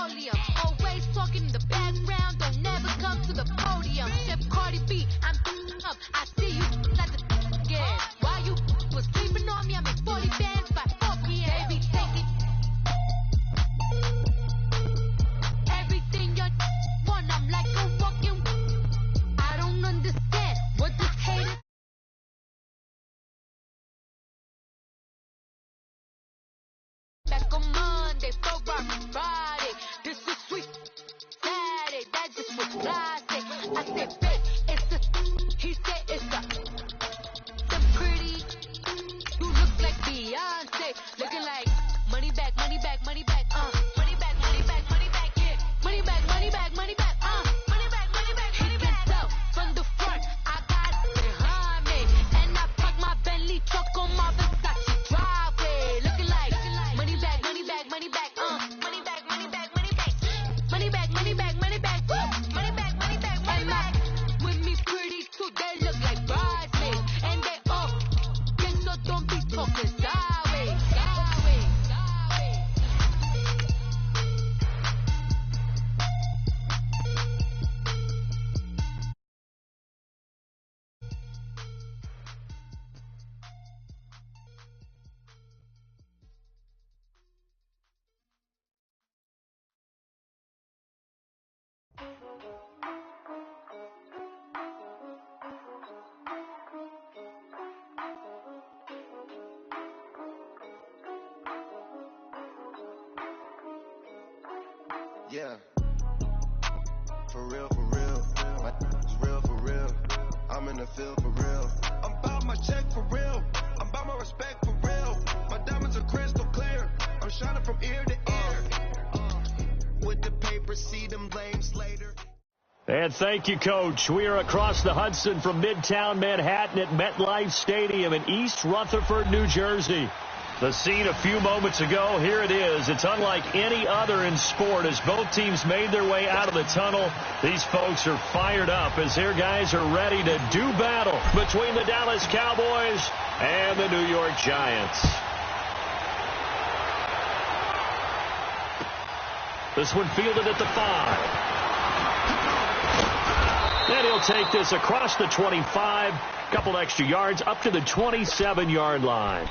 petroleum. Always talking in the background, don't never come to the podium. Chef Cardi B, I'm up. I see you at the again. While you was sleeping on me, I make 40 bands by 4 p.m. Baby, take it. Everything you want, I'm like a walking. I don't understand what this hate is. Back on Monday, for Friday. This is sweet Saturday. That just was plastic. I said, babe, it's the. He said, it's the. Some pretty. You look like Beyonce. Looking like money back, money back, money back. Money back, money back, money back. Yeah. Money back, money back, money back. Money back, money back, money back. He can from the front. I got it behind me. And I park my Bentley truck on my Versace driveway. Looking like money back, money back, money back. Money back, money back, money back. Money back, money back, money back. Money back, money back, money back. With me pretty too, they look like bridesmaids. And they all think so, don't be talking sideways. Sideways, sideways. Yeah, for real, for real. My is real, for real. I'm in the field, for real. I'm about my check, for real. I'm about my respect, for real. My diamonds are crystal clear. I'm shining from ear to ear. With the paper, see them lames later. And thank you, Coach. We are across the Hudson from Midtown Manhattan at MetLife Stadium in East Rutherford, New Jersey. The scene a few moments ago, here it is. It's unlike any other in sport as both teams made their way out of the tunnel. These folks are fired up as their guys are ready to do battle between the Dallas Cowboys and the New York Giants. This one fielded at the 5. And he'll take this across the 25, couple extra yards up to the 27-yard line.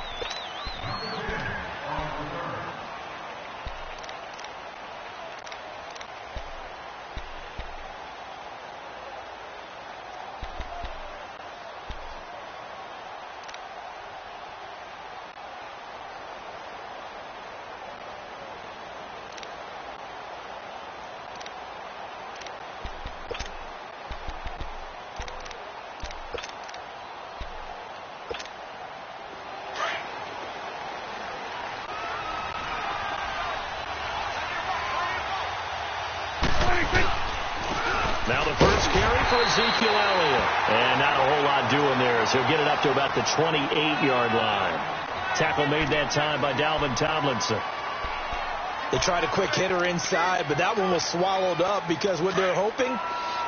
Now the first carry for Ezekiel Elliott. And not a whole lot doing there as he'll get it up to about the 28-yard line. Tackle made that time by Dalvin Tomlinson. They tried a quick hitter inside, but that one was swallowed up because what they're hoping,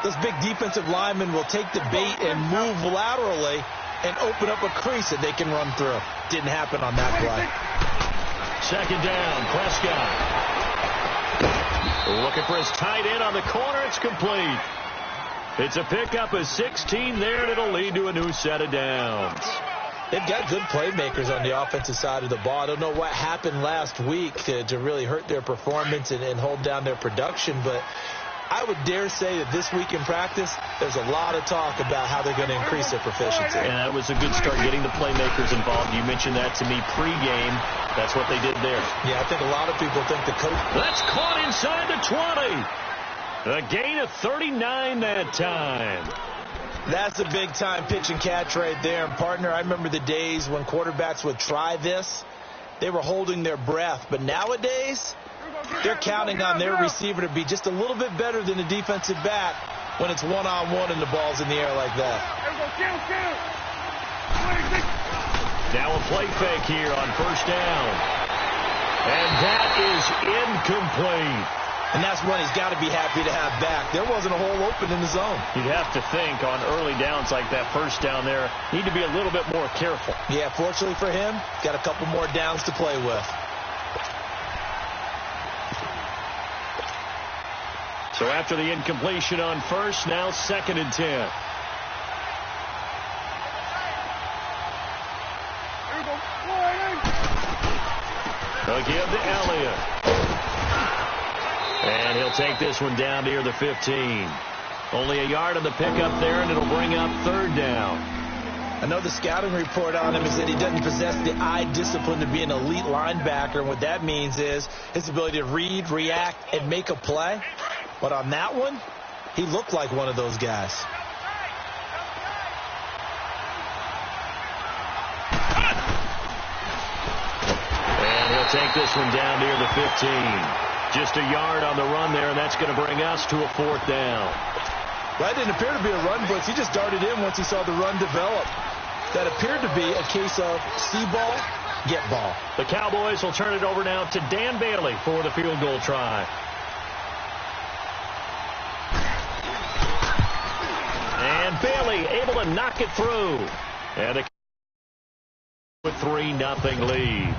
this big defensive lineman will take the bait and move laterally and open up a crease that they can run through. Didn't happen on that play. Second down, Prescott. Looking for his tight end on the corner. It's complete. It's a pickup of 16 there, and it'll lead to a new set of downs. They've got good playmakers on the offensive side of the ball. I don't know what happened last week to really hurt their performance and hold down their production, but I would dare say that this week in practice, there's a lot of talk about how they're going to increase their proficiency. And that was a good start getting the playmakers involved. You mentioned that to me pregame. That's what they did there. Yeah, I think a lot of people think the coach. That's caught inside the 20. A gain of 39 that time. That's a big-time pitch and catch right there. And, partner, I remember the days when quarterbacks would try this. They were holding their breath. But nowadays, they're counting on their receiver to be just a little bit better than the defensive back when it's one-on-one and the ball's in the air like that. Now a play fake here on first down. And that is incomplete. And that's one he's got to be happy to have back. There wasn't a hole open in the zone. You'd have to think on early downs like that first down there, need to be a little bit more careful. Yeah, fortunately for him, got a couple more downs to play with. So after the incompletion on first, now 2nd and 10. They'll give to Elliott. And he'll take this one down near the 15. Only a yard on the pickup there, and it'll bring up 3rd down. I know the scouting report on him is that he doesn't possess the eye discipline to be an elite linebacker. And what that means is his ability to read, react, and make a play. But on that one, he looked like one of those guys. And he'll take this one down near the 15. Just a yard on the run there, and that's going to bring us to a 4th down. That didn't appear to be a run blitz. He just darted in once he saw the run develop. That appeared to be a case of see ball, get ball. The Cowboys will turn it over now to Dan Bailey for the field goal try. And Bailey able to knock it through. And a 3-0 lead.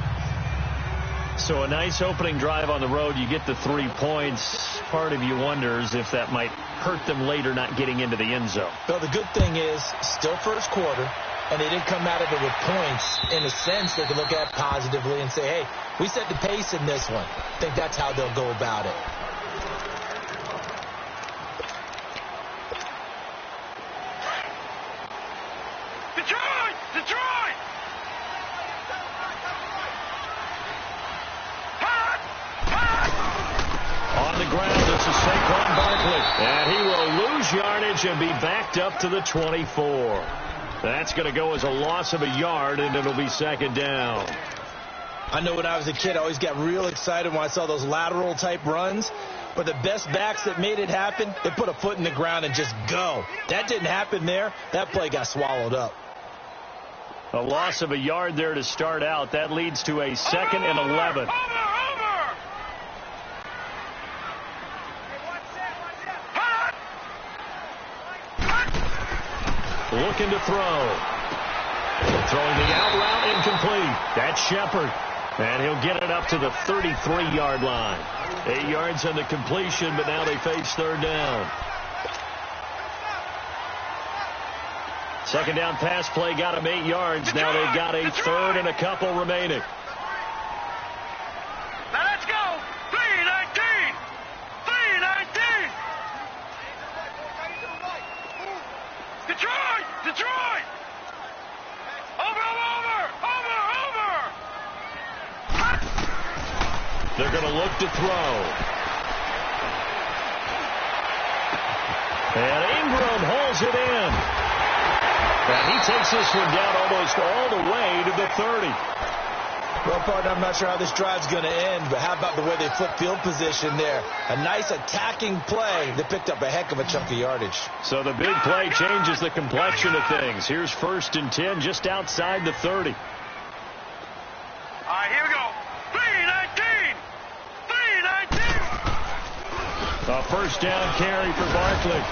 So a nice opening drive on the road. You get the 3 points. Part of you wonders if that might hurt them later not getting into the end zone. Well, the good thing is still first quarter, and they didn't come out of it with points. In a sense, they can look at it positively and say, hey, we set the pace in this one. I think that's how they'll go about it. Detroit! Detroit! On the ground, this is Saquon Barkley. And he will lose yardage and be backed up to the 24. That's going to go as a loss of a yard, and it'll be 2nd down. I know when I was a kid, I always got real excited when I saw those lateral-type runs. But the best backs that made it happen, they put a foot in the ground and just go. That didn't happen there. That play got swallowed up. A loss of a yard there to start out. That leads to a 2nd and 11. Looking to throw. Throwing the out route incomplete. That's Shepard. And he'll get it up to the 33-yard line. 8 yards on the completion, but now they face 3rd down. 2nd down pass play got them 8 yards. Now they've got a 3rd and a couple remaining. Now let's go! 3-19! 3-19! Detroit! Detroit! Over! They're going to look to throw. And Ingram holds it in. And he takes this one down almost all the way to the 30. Well, partner, I'm not sure how this drive's going to end, but how about the way they flip field position there? A nice attacking play that picked up a heck of a chunk of yardage. So the big play changes the complexion of things. Here's 1st and 10 just outside the 30. All right, here we go. 3-19! 3-19! A 1st down carry for Barkley.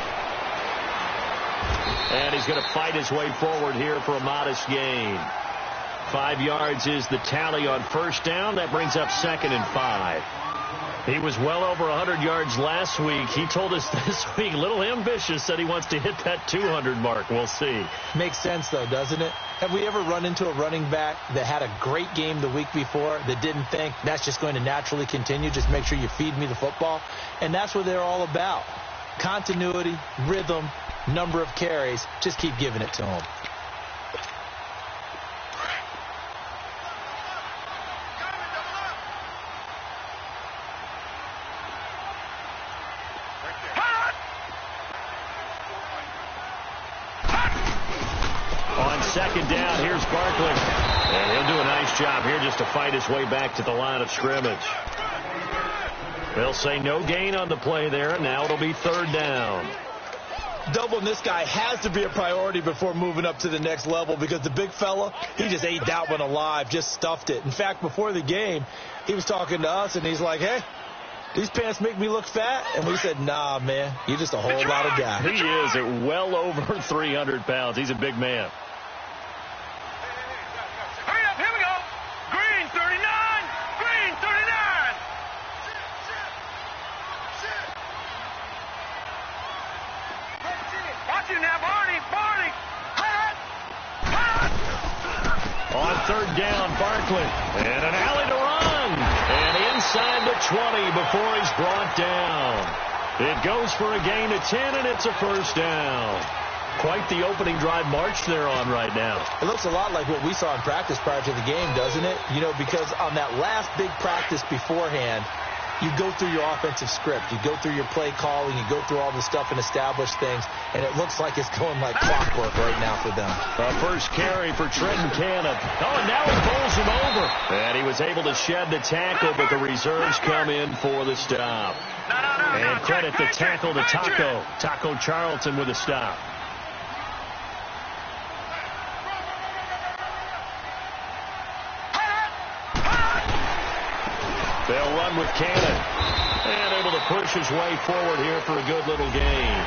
And he's going to fight his way forward here for a modest gain. 5 yards is the tally on 1st down. That brings up 2nd and 5. He was well over 100 yards last week. He told us this week, a little ambitious, said he wants to hit that 200 mark. We'll see. Makes sense, though, doesn't it? Have we ever run into a running back that had a great game the week before that didn't think that's just going to naturally continue? Just make sure you feed me the football. And that's what they're all about. Continuity, rhythm, number of carries. Just keep giving it to them. On 2nd down, here's Barkley. And he'll do a nice job here just to fight his way back to the line of scrimmage. They'll say no gain on the play there. Now it'll be 3rd down. Doubling this guy has to be a priority before moving up to the next level because the big fella, he just ate that one alive, just stuffed it. In fact, before the game, he was talking to us, and he's like, hey, these pants make me look fat? And we said, nah, man, you're just a whole lot of guy. He is at well over 300 pounds. He's a big man. Hurry up, here we go. Green 39, green 39. Barkley. And an alley to run. And inside the 20 before he's brought down. It goes for a gain of 10, and it's a first down. Quite the opening drive march they're on right now. It looks a lot like what we saw in practice prior to the game, doesn't it? You know, because on that last big practice beforehand, you go through your offensive script. You go through your play calling. You go through all the stuff and establish things. And it looks like it's going like clockwork right now for them. First carry for Trenton Cannon. Oh, and now he bowls him over. And he was able to shed the tackle, but the reserves come in for the stop. And credit the tackle to Taco Charlton with a stop. They'll run with Cannon. And able to push his way forward here for a good little gain.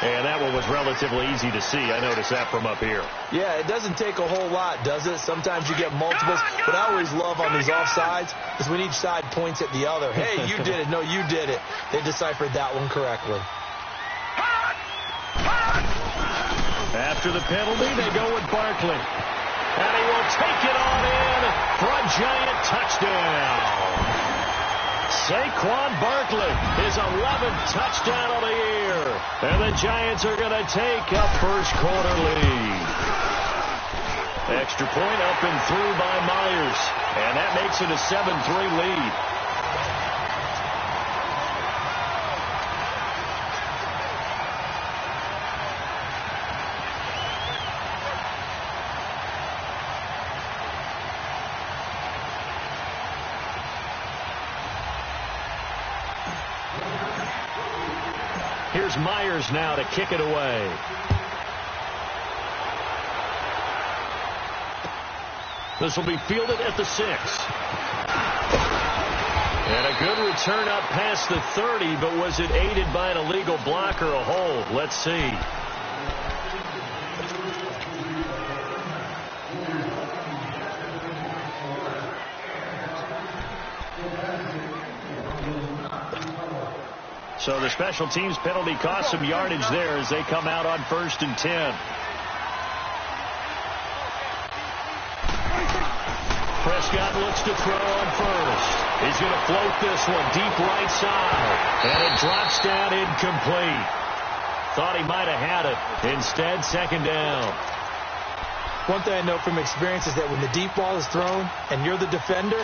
And that one was relatively easy to see. I noticed that from up here. Yeah, it doesn't take a whole lot, does it? Sometimes you get multiples. What I always love on these offsides is when each side points at the other. Hey, you did it. No, you did it. They deciphered that one correctly. After the penalty, they go with Barkley. And he will take it on in for a giant touchdown. Saquon Barkley, his 11th touchdown of the year. And the Giants are going to take a first quarter lead. Extra point up and through by Myers. And that makes it a 7-3 lead. Here's Myers now to kick it away. This will be fielded at the 6. And a good return up past the 30, but was it aided by an illegal block or a hold? Let's see. So the special teams penalty cost some yardage there as they come out on 1st and 10. Prescott looks to throw on first. He's going to float this one deep right side. And it drops down incomplete. Thought he might have had it. Instead, second down. One thing I know from experience is that when the deep ball is thrown and you're the defender,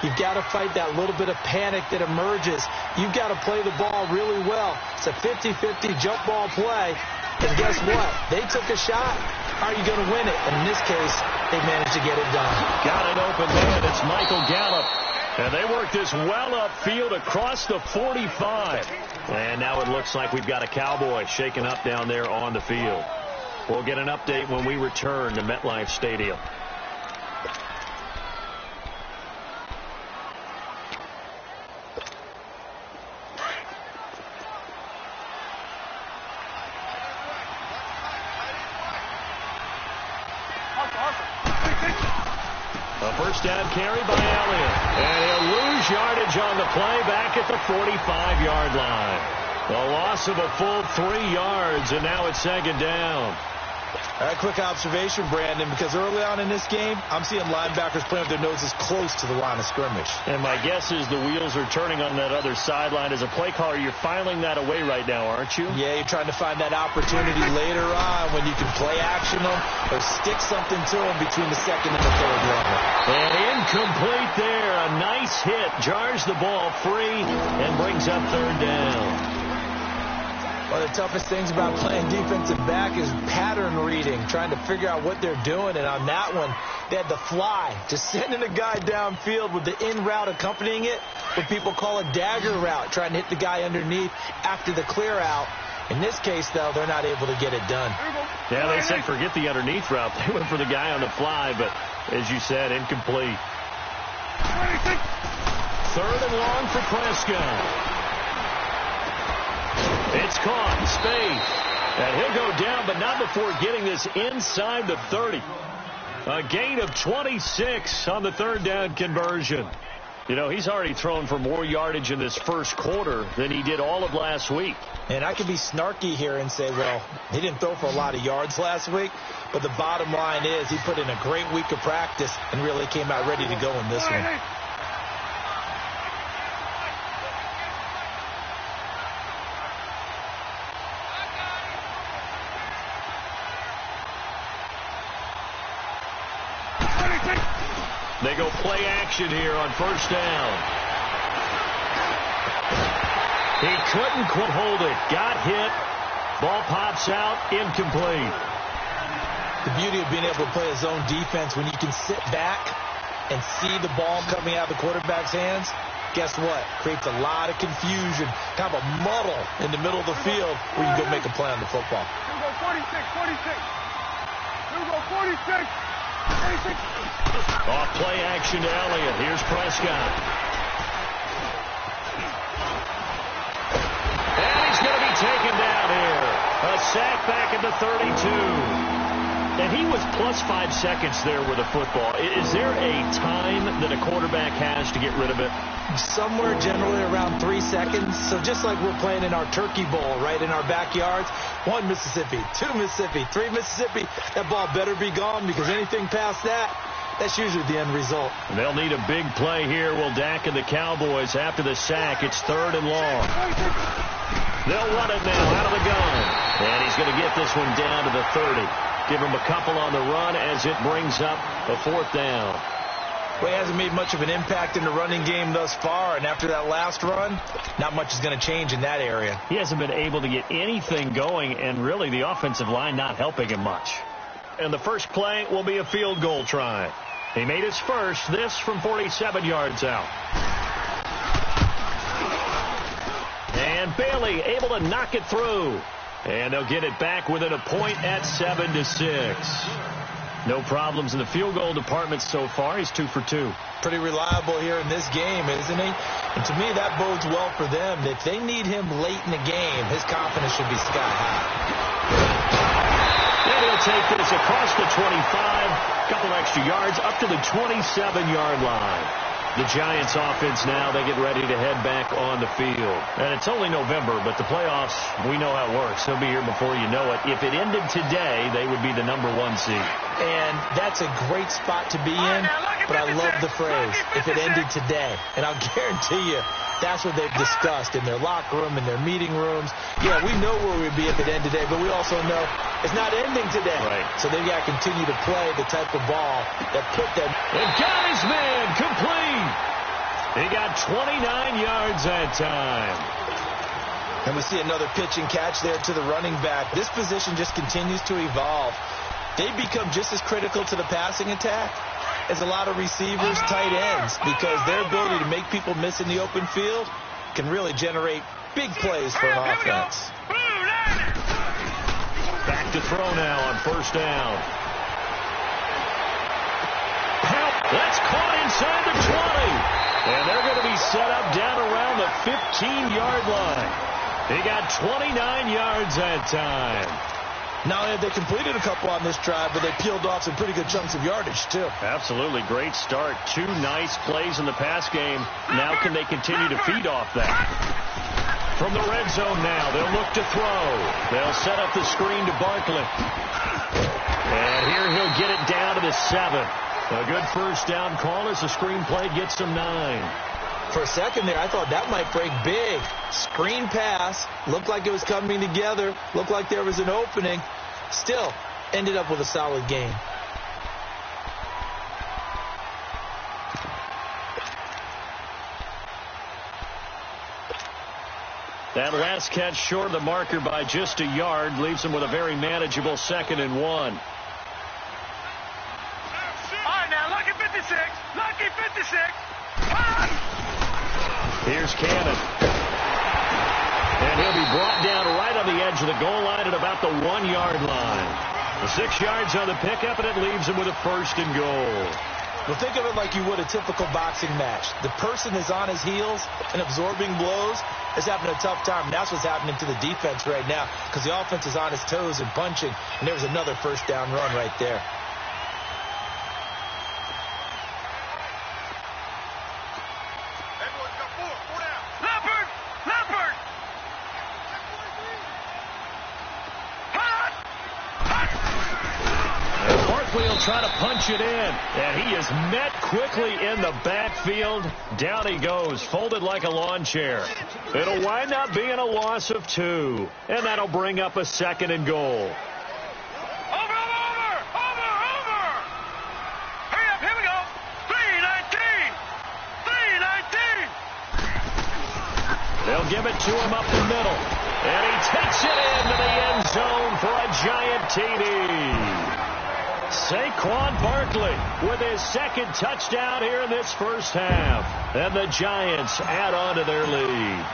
you've got to fight that little bit of panic that emerges. You've got to play the ball really well. It's a 50-50 jump ball play. And guess what? They took a shot. Are you going to win it? And in this case, they managed to get it done. Got it open there. It's Michael Gallup. And they work this well upfield across the 45. And now it looks like we've got a Cowboy shaking up down there on the field. We'll get an update when we return to MetLife Stadium. A first down carry by Elliott. And he'll lose yardage on the play back at the 45-yard line. A loss of a full 3 yards, and now it's second down. All right, quick observation, Brandon, because early on in this game, I'm seeing linebackers playing with their noses close to the line of scrimmage. And my guess is the wheels are turning on that other sideline. As a play caller, you're filing that away right now, aren't you? Yeah, you're trying to find that opportunity later on when you can play action them or stick something to them between the second and the third level. And incomplete there. A nice hit. Jars the ball free and brings up third down. One of the toughest things about playing defensive back is pattern reading, trying to figure out what they're doing. And on that one, they had the fly, just sending a guy downfield with the in route accompanying it, what people call a dagger route, trying to hit the guy underneath after the clear out. In this case, though, they're not able to get it done. Yeah, they said forget the underneath route. They went for the guy on the fly, but as you said, incomplete. Third and long for Prescott. It's caught. Spade. And he'll go down, but not before getting this inside the 30. A gain of 26 on the third down conversion. You know, he's already thrown for more yardage in this first quarter than he did all of last week. And I could be snarky here and say, well, he didn't throw for a lot of yards last week, but the bottom line is he put in a great week of practice and really came out ready to go in this one. They go play action here on first down. He couldn't quite hold it. Got hit. Ball pops out. Incomplete. The beauty of being able to play a zone defense when you can sit back and see the ball coming out of the quarterback's hands, guess what? Creates a lot of confusion, kind of a muddle in the middle of the field where you go make a play on the football. Here we go 46. Here we go 46. Off play action to Elliott. Here's Prescott. And he's going to be taken down here. A sack back at the 32. And he was plus 5 seconds there with a football. Is there a time that a quarterback has to get rid of it? Somewhere generally around 3 seconds. So just like we're playing in our turkey bowl, right, in our backyards, 1 Mississippi, 2 Mississippi, 3 Mississippi, that ball better be gone because anything past that, that's usually the end result. And they'll need a big play here. Will Dak and the Cowboys after the sack. It's 3rd and long. They'll run it now out of the gun. And he's going to get this one down to the 30. Give him a couple on the run as it brings up a 4th down. Well, he hasn't made much of an impact in the running game thus far, and after that last run, not much is going to change in that area. He hasn't been able to get anything going, and really the offensive line not helping him much. And the first play will be a field goal try. He made his first, this from 47 yards out. And Bailey able to knock it through. And they'll get it back within a point at 7-6. No problems in the field goal department so far. He's 2 for 2. Pretty reliable here in this game, isn't he? And to me, that bodes well for them. If they need him late in the game, his confidence should be sky high. And he'll take this across the 25, a couple extra yards, up to the 27-yard line. The Giants offense now, they get ready to head back on the field. And it's only November, but the playoffs, we know how it works. They'll be here before you know it. If it ended today, they would be the #1 seed. And that's a great spot to be in, but I love the phrase, if it ended today. And I'll guarantee you, that's what they've discussed in their locker room, in their meeting rooms. Yeah, we know where we'd be if it ended today, but we also know it's not ending today. Right. So they've got to continue to play the type of ball that put them. And got his man complete. He got 29 yards that time. And we see another pitch and catch there to the running back. This position just continues to evolve. They become just as critical to the passing attack as a lot of receivers, tight ends, because their ability to make people miss in the open field can really generate big plays for an offense. Back to throw now on first down. That's caught inside the 20. And they're going to be set up down around the 15-yard line. He got 29 yards that time. Not only have they completed a couple on this drive, but they peeled off some pretty good chunks of yardage, too. Absolutely. Great start. 2 nice plays in the pass game. Now can they continue to feed off that? From the red zone now, they'll look to throw. They'll set up the screen to Barkley. And here he'll get it down to the 7. A good first down call as the screen play gets him 9. For a second there, I thought that might break big. Screen pass. Looked like it was coming together. Looked like there was an opening. Still, ended up with a solid game. That last catch short of the marker by just a yard leaves him with a very manageable 2nd and 1. Lucky 56. Here's Cannon. And he'll be brought down right on the edge of the goal line at about the 1-yard line. The 6 yards on the pickup, and it leaves him with a 1st and goal. Well, think of it like you would a typical boxing match. The person is on his heels and absorbing blows is having a tough time. And that's what's happening to the defense right now because the offense is on his toes and punching. And there was another first down run right there. try to punch it in, and he is met quickly in the backfield. Down he goes, folded like a lawn chair. It'll wind up being a loss of 2, and that'll bring up a 2nd and goal. They'll give it to him up the middle. And he takes it into the end zone for a giant TD. Saquon Barkley with his 2nd touchdown here in this first half. And the Giants add on to their lead.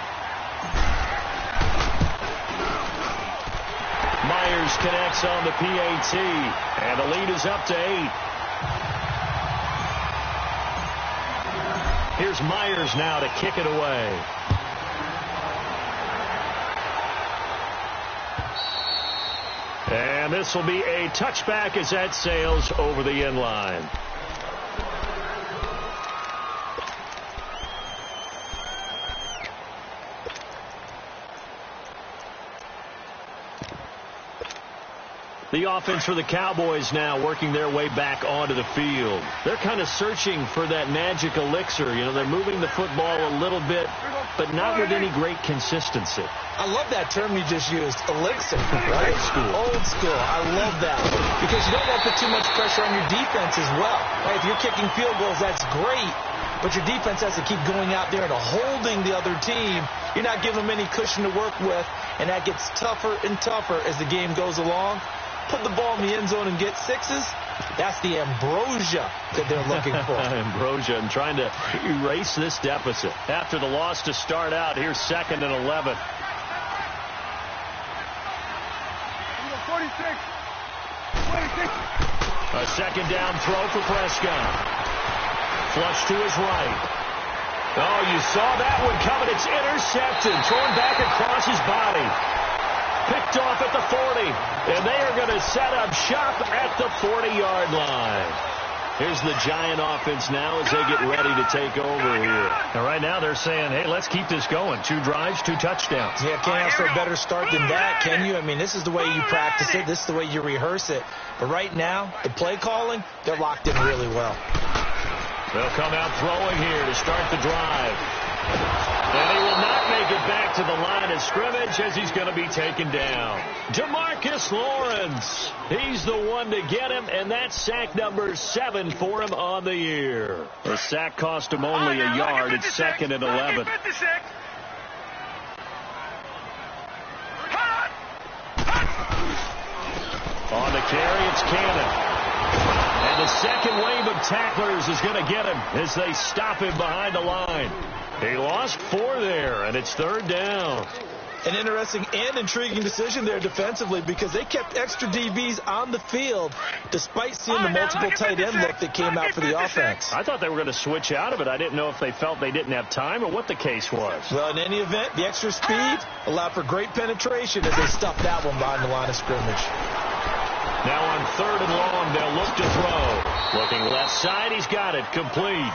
Myers connects on the PAT. And the lead is up to 8. Here's Myers now to kick it away. And this will be a touchback as that sails over the end line. The offense for the Cowboys now working their way back onto the field. They're kind of searching for that magic elixir. You know, they're moving the football a little bit, but not with any great consistency. I love that term you just used, elixir. Right? Old school. Old school. I love that. Because you don't want to put too much pressure on your defense as well. Right? If you're kicking field goals, that's great. But your defense has to keep going out there and holding the other team. You're not giving them any cushion to work with, and that gets tougher and tougher as the game goes along. Put the ball in the end zone and get 6s. That's the ambrosia that they're looking for. Ambrosia, and trying to erase this deficit. After the loss to start out, here's 2nd and 11. 46. A 2nd down throw for Prescott. Flush to his right. Oh, you saw that one coming. It's intercepted. Thrown back across his body. Picked off at the 40. And they are going to set up shop at the 40-yard line. Here's the Giant offense now as they get ready to take over here. And right now they're saying, hey, let's keep this going. 2 drives, 2 touchdowns. Yeah, can't ask for a better start than that, can you? I mean, this is the way you practice it. This is the way you rehearse it. But right now, the play calling, they're locked in really well. They'll come out throwing here to start the drive. And he will not make it back to the line of scrimmage as he's going to be taken down. Demarcus Lawrence. He's the one to get him, and that's sack number 7 for him on the year. The sack cost him only a yard. It's 2nd and 11. On the carry, it's Cannon. And the second wave of tacklers is going to get him as they stop him behind the line. He lost 4 there, and it's 3rd down. An interesting and intriguing decision there defensively because they kept extra DBs on the field despite seeing the multiple tight end look that came out for the offense. I thought they were going to switch out of it. I didn't know if they felt they didn't have time or what the case was. Well, in any event, the extra speed allowed for great penetration as they stuffed that one behind the line of scrimmage. Now on 3rd and long, they'll look to throw. Looking left side, he's got it, complete.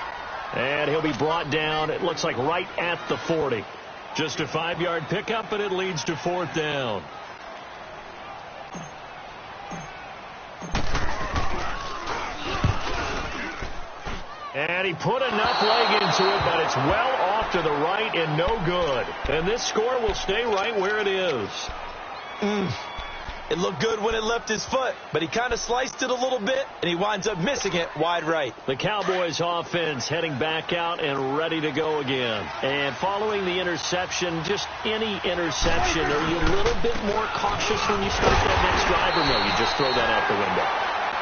And he'll be brought down, it looks like right at the 40. Just a 5-yard pickup, and it leads to 4th down. And he put enough leg into it, but it's well off to the right and no good. And this score will stay right where it is. It looked good when it left his foot, but he kind of sliced it a little bit, and he winds up missing it wide right. The Cowboys offense heading back out and ready to go again. And following the interception, just any interception, are you a little bit more cautious when you start that next drive, or no, you just throw that out the window?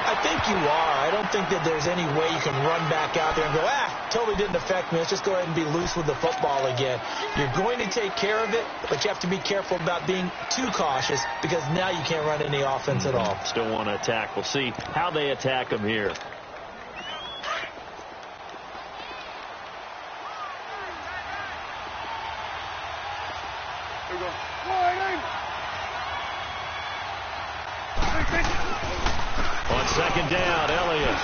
I think you are. I don't think that there's any way you can run back out there and go, totally didn't affect me. Let's just go ahead and be loose with the football again. You're going to take care of it, but you have to be careful about being too cautious because now you can't run any offense at all. Still want to attack. We'll see how they attack him here. Here we go. On 2nd down, Elliott.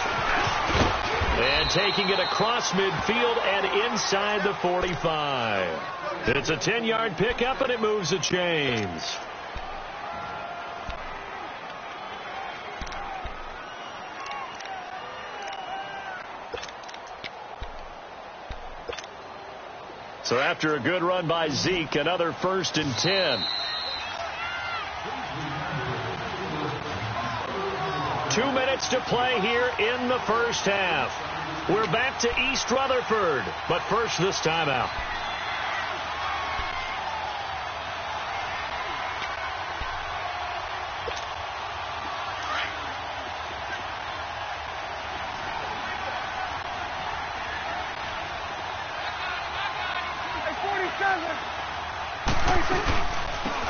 And taking it across midfield and inside the 45. It's a 10-yard pickup, and it moves the chains. So after a good run by Zeke, another 1st and 10. 2 minutes to play here in the first half. We're back to East Rutherford, but first this timeout.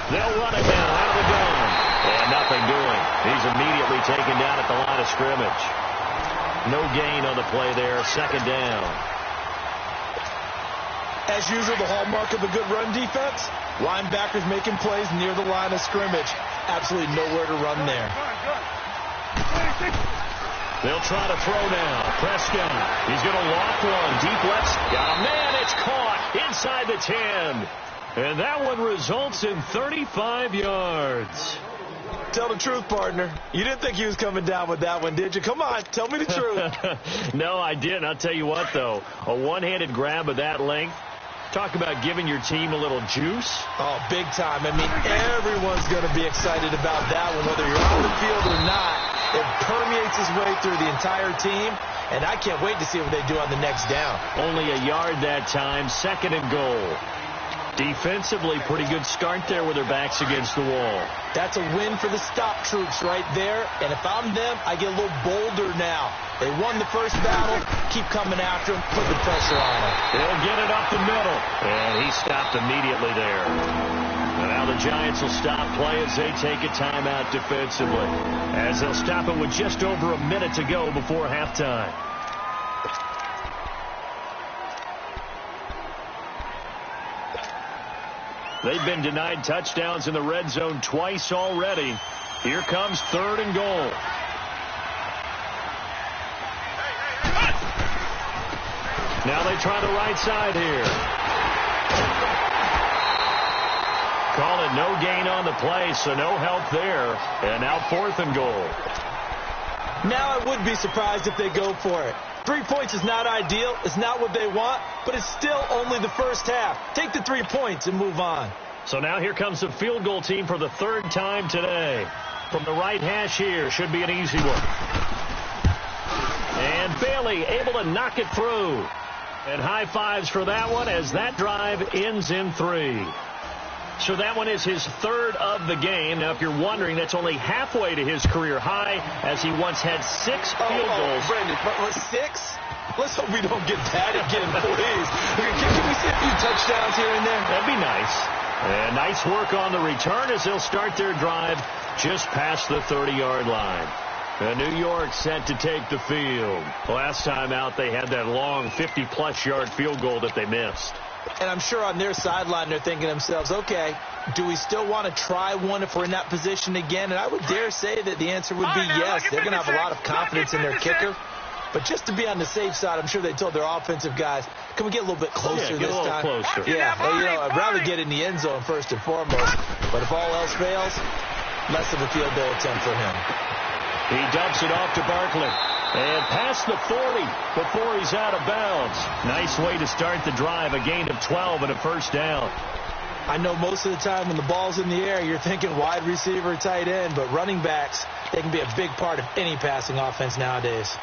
They'll run it down out of the gun. And nothing doing. He's immediately taken down at the line of scrimmage. No gain on the play there. 2nd down. As usual, the hallmark of a good run defense, linebackers making plays near the line of scrimmage. Absolutely nowhere to run there. They'll try to throw now. Prescott. He's going to loft one. Deep left. Got a man. It's caught inside the 10. And that one results in 35 yards. Tell the truth, partner. You didn't think he was coming down with that one, did you? Come on, tell me the truth. No, I didn't. I'll tell you what, though. A one-handed grab of that length. Talk about giving your team a little juice. Oh, big time. I mean, everyone's going to be excited about that one, whether you're on the field or not. It permeates its way through the entire team, and I can't wait to see what they do on the next down. Only a yard that time. 2nd and goal. Defensively, pretty good start there with their backs against the wall. That's a win for the stop troops right there. And if I'm them, I get a little bolder now. They won the first battle. Keep coming after them. Put the pressure on them. They'll get it up the middle. And he stopped immediately there. And now the Giants will stop play as they take a timeout defensively. As they'll stop it with just over a minute to go before halftime. They've been denied touchdowns in the red zone twice already. Here comes 3rd and goal. Now they try the right side here. Call it no gain on the play, so no help there. And now 4th and goal. Now I would be surprised if they go for it. 3 points is not ideal. It's not what they want, but it's still only the first half. Take the 3 points and move on. So now here comes the field goal team for the 3rd time today. From the right hash here, should be an easy one. And Bailey able to knock it through. And high fives for that one as that drive ends in 3. So that one is his 3rd of the game. Now, if you're wondering, that's only halfway to his career high, as he once had 6 field goals. Brandon, but 6? Let's hope we don't get that again, please. Can we see a few touchdowns here and there? That'd be nice. And nice work on the return as they'll start their drive just past the 30-yard line. And New York set to take the field. Last time out, they had that long 50-plus yard field goal that they missed. And I'm sure on their sideline they're thinking to themselves, okay, do we still want to try one if we're in that position again? And I would dare say that the answer would be yes. They're going to have a lot of confidence in their kicker. But just to be on the safe side, I'm sure they told their offensive guys, can we get a little bit closer this time? Closer. Yeah, well, I'd rather get in the end zone first and foremost. But if all else fails, less of a field goal attempt for him. He dumps it off to Barkley. And past the 40 before he's out of bounds. Nice way to start the drive. A gain of 12 and a first down. I know most of the time when the ball's in the air, you're thinking wide receiver, tight end. But running backs, they can be a big part of any passing offense nowadays.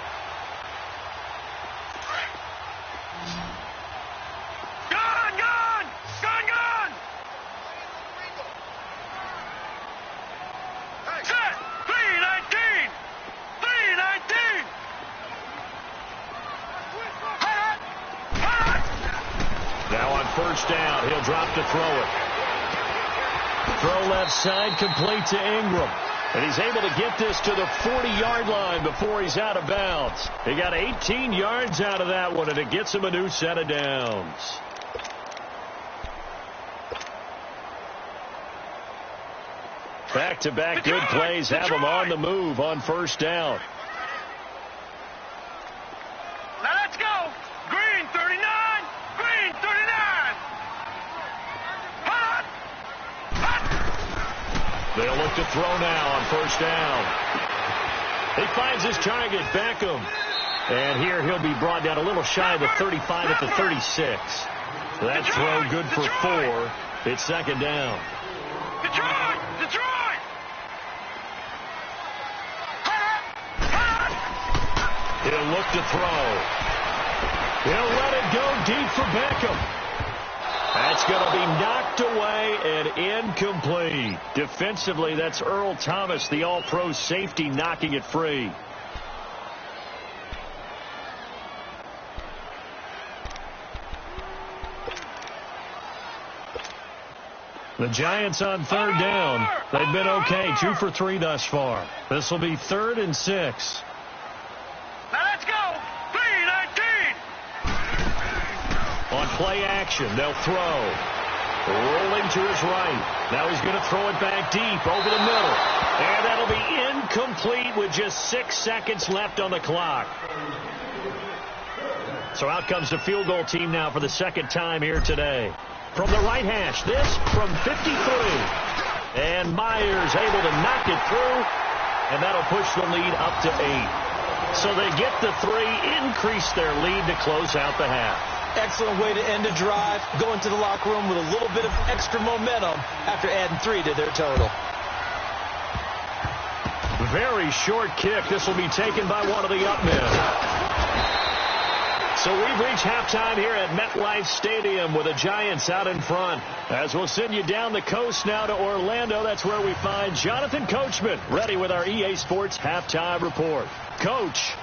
First down. He'll drop to throw it. Throw left side, complete to Ingram. And he's able to get this to the 40-yard line before he's out of bounds. He got 18 yards out of that one, and it gets him a new set of downs. Back-to-back good plays have him on the move on first down. Now let's go. Green 39. Green 39. Hot. Hot. They'll look to throw now on first down. He finds his target, Beckham. And here he'll be brought down a little shy of the 35 at the 36. That throw good for 4. It's second down. Detroit! Detroit! He'll look to throw. He'll let it go deep for Beckham. That's going to be knocked away and incomplete. Defensively, that's Earl Thomas, the all-pro safety, knocking it free. The Giants on third down. They've been okay, 2 for 3 thus far. This will be 3rd and 6. Now let's go! 3-19! On play action, they'll throw. Rolling to his right. Now he's going to throw it back deep over the middle. And that'll be incomplete with just 6 seconds left on the clock. So out comes the field goal team now for the second time here today. From the right hash, this from 53. And Myers able to knock it through. And that'll push the lead up to 8. So they get the 3, increase their lead to close out the half. Excellent way to end a drive. Go into the locker room with a little bit of extra momentum after adding 3 to their total. Very short kick. This will be taken by one of the up men. So we've reached halftime here at MetLife Stadium with the Giants out in front. As we'll send you down the coast now to Orlando, that's where we find Jonathan Coachman ready with our EA Sports halftime report. Coach,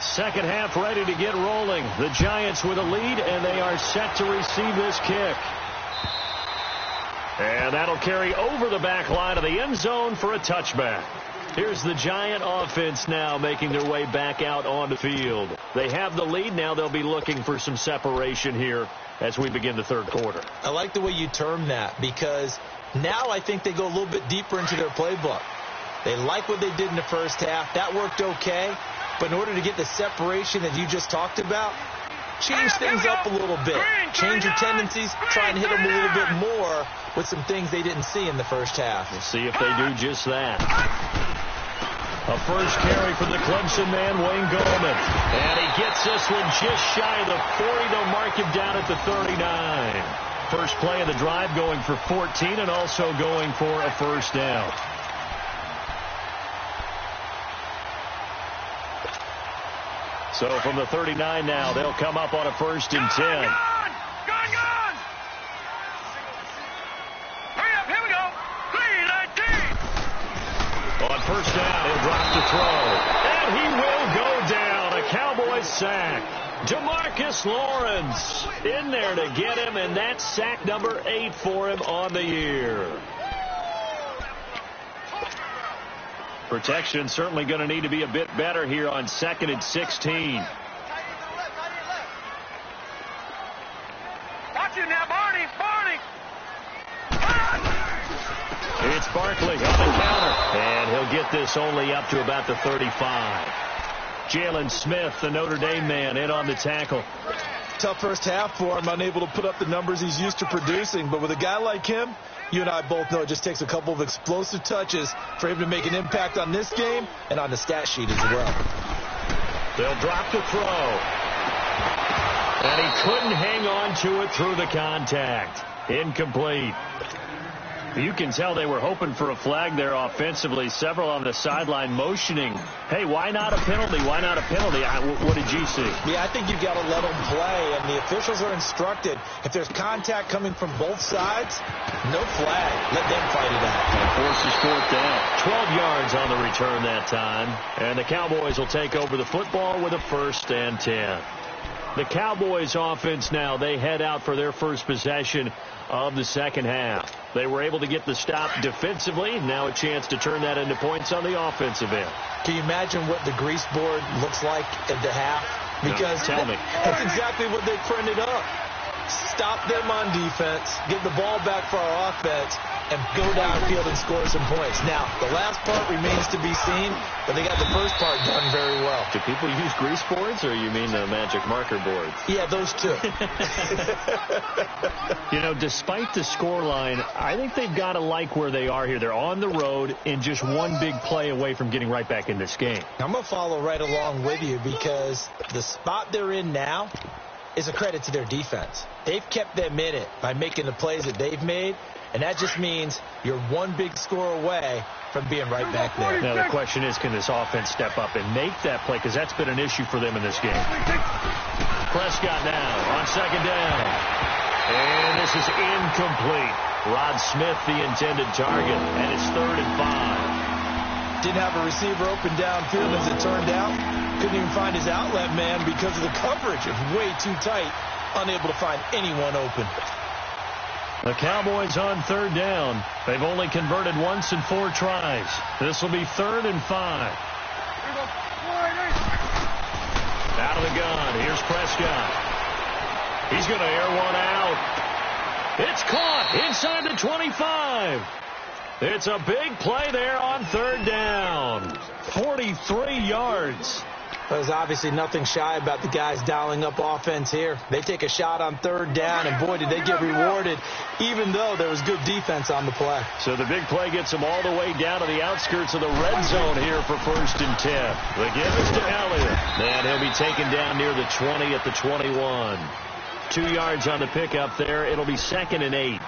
second half ready to get rolling. The Giants with a lead, and they are set to receive this kick. And that'll carry over the back line of the end zone for a touchback. Here's the Giant offense now making their way back out on the field. They have the lead. Now they'll be looking for some separation here as we begin the third quarter. I like the way you term that because now I think they go a little bit deeper into their playbook. They like what they did in the first half. That worked okay. But in order to get the separation that you just talked about, change things up a little bit. Change your tendencies. Try and hit them a little bit more with some things they didn't see in the first half. We'll see if they do just that. A first carry from the Clemson man, Wayne Gallman. And he gets this one just shy of the 40. They'll mark him down at the 39. First play of the drive going for 14 and also going for a first down. So from the 39 now, they'll come up on a 1st and 10. Gone! Hurry up, here we go! 3-19! On first down, he'll drop to throw. And he will go down. A Cowboys sack. DeMarcus Lawrence in there to get him, and that's sack number 8 for him on the year. Protection certainly going to need to be a bit better here on 2nd and 16. Watch it now, Barney! It's Barkley on the counter, and he'll get this only up to about the 35. Jalen Smith, the Notre Dame man, in on the tackle. Tough first half for him, unable to put up the numbers he's used to producing. But with a guy like him, you and I both know it just takes a couple of explosive touches for him to make an impact on this game and on the stat sheet as well. They'll drop the throw. And he couldn't hang on to it through the contact. Incomplete. You can tell they were hoping for a flag there offensively. Several on the sideline motioning, hey, why not a penalty? Why not a penalty? What did you see? Yeah, I think you've got to let them play, and the officials are instructed. If there's contact coming from both sides, no flag. Let them fight it out. And forces 4th down. 12 yards on the return that time. And the Cowboys will take over the football with a 1st and 10. The Cowboys offense now, they head out for their first possession of the second half. They were able to get the stop defensively. Now a chance to turn that into points on the offensive end. Can you imagine what the grease board looks like at the half? Because tell me. That's exactly what they printed up. Stop them on defense, get the ball back for our offense, and go downfield and score some points. Now, the last part remains to be seen, but they got the first part done very well. Do people use grease boards, or you mean the magic marker boards? Yeah, those two. You know, despite the scoreline, I think they've got to like where they are here. They're on the road and just one big play away from getting right back in this game. I'm going to follow right along with you because the spot they're in now, is a credit to their defense. They've kept them in it by making the plays that they've made, and that just means you're one big score away from being right back there. Now, the question is, can this offense step up and make that play? Because that's been an issue for them in this game. Prescott now on second down. And this is incomplete. Rod Smith, the intended target, and it's 3rd and 5. Didn't have a receiver open downfield as it turned out. Couldn't even find his outlet man because of the coverage. It was way too tight. Unable to find anyone open. The Cowboys on 3rd down. They've only converted once in 4 tries. This will be 3rd and 5. Out of the gun. Here's Prescott. He's going to air one out. It's caught inside the 25. It's a big play there on 3rd down. 43 yards. There's obviously nothing shy about the guys dialing up offense here. They take a shot on 3rd down, and boy, did they get rewarded, even though there was good defense on the play. So the big play gets them all the way down to the outskirts of the red zone here for 1st and 10. The give is to Elliott. And he'll be taken down near the 20 at the 21. 2 yards on the pickup there. It'll be 2nd and 8.